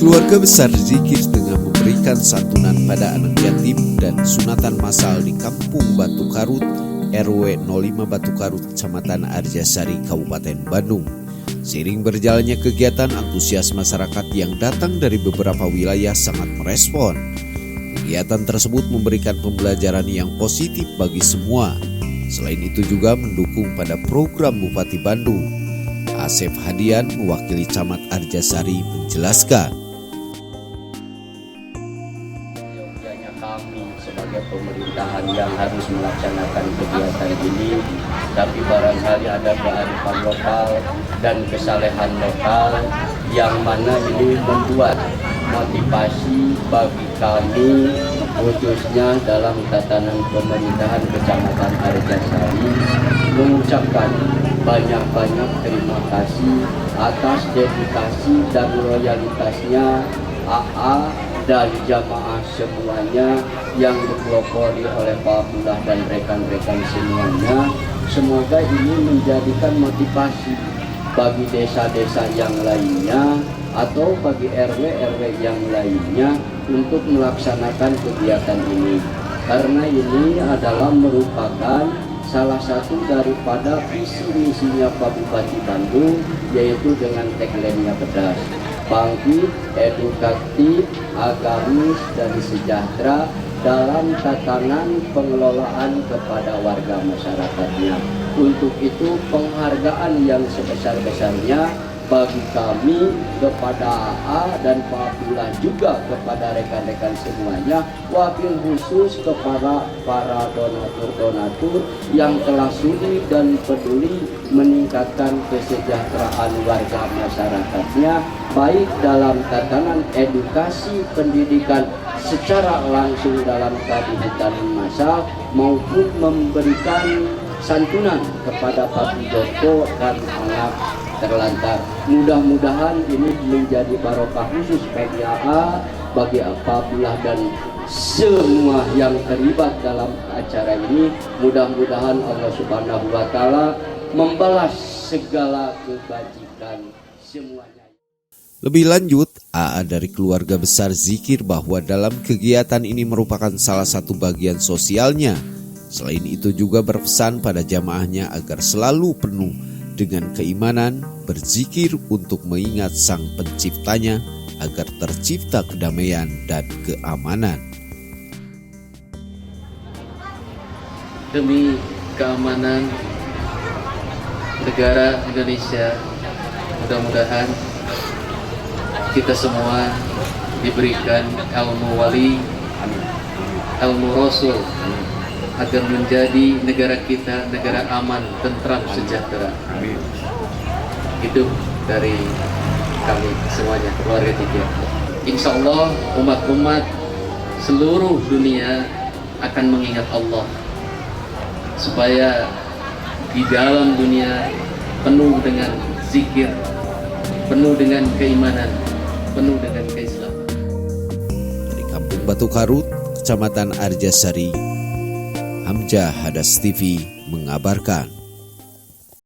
Keluarga besar zikir dengan memberikan santunan pada anak yatim dan sunatan massal di Kampung Batu Karut, RW 05 Batu Karut, Kecamatan Arjasari, Kabupaten Bandung. Seiring berjalannya kegiatan, antusias masyarakat yang datang dari beberapa wilayah sangat merespon. Kegiatan tersebut memberikan pembelajaran yang positif bagi semua. Selain itu juga mendukung pada program Bupati Bandung. Asep Hadian, mewakili Camat Arjasari, menjelaskan. Kami sebagai pemerintahan yang harus melaksanakan kegiatan ini, tapi barangkali ada kearifan lokal dan kesalehan lokal yang mana ini membuat motivasi bagi kami, khususnya dalam tatanan pemerintahan Kecamatan Arjasari, mengucapkan banyak-banyak terima kasih atas dedikasi dan loyalitasnya AA dan jamaah semuanya yang dipelopori oleh Pak Abdullah dan rekan-rekan semuanya. Semoga ini menjadikan motivasi bagi desa-desa yang lainnya atau bagi RW-RW yang lainnya untuk melaksanakan kegiatan ini, karena ini adalah merupakan salah satu daripada visi misinya Pak Bupati Bandung, yaitu dengan tagline-nya pedas: bangkit, edukatif, agamis, dan sejahtera dalam tatanan pengelolaan kepada warga masyarakatnya. Untuk itu penghargaan yang sebesar-besarnya bagi kami kepada AA dan Pak Abdullah, juga kepada rekan-rekan semuanya, wabil khusus kepada para donatur-donatur yang telah sudi dan peduli meningkatkan kesejahteraan warga masyarakatnya, baik dalam tatanan edukasi pendidikan secara langsung dalam kegiatan massal maupun memberikan santunan kepada Pak Joko dan anak terlantar. Mudah-mudahan ini menjadi barokah khusus bagi AA, bagi Pak Abdullah dan semua yang terlibat dalam acara ini. Mudah-mudahan Allah Subhanahu wa Ta'ala membalas segala kebajikan semuanya. Lebih lanjut, AA dari keluarga besar zikir bahwa dalam kegiatan ini merupakan salah satu bagian sosialnya. Selain itu juga berpesan pada jamaahnya agar selalu penuh dengan keimanan, berzikir untuk mengingat Sang Penciptanya agar tercipta kedamaian dan keamanan. Demi keamanan negara Indonesia, mudah-mudahan kita semua diberikan ilmu wali, ilmu rasul, agar menjadi negara kita negara aman, tentram, sejahtera. Amin. Hidup dari kami semuanya, keluarga tiga. Insya Allah umat-umat seluruh dunia akan mengingat Allah, supaya di dalam dunia penuh dengan zikir, penuh dengan keimanan, penuh dengan keislaman. Dari Kampung Batu Karut, Kecamatan Arjasari, Hamzah Hadas TV mengabarkan.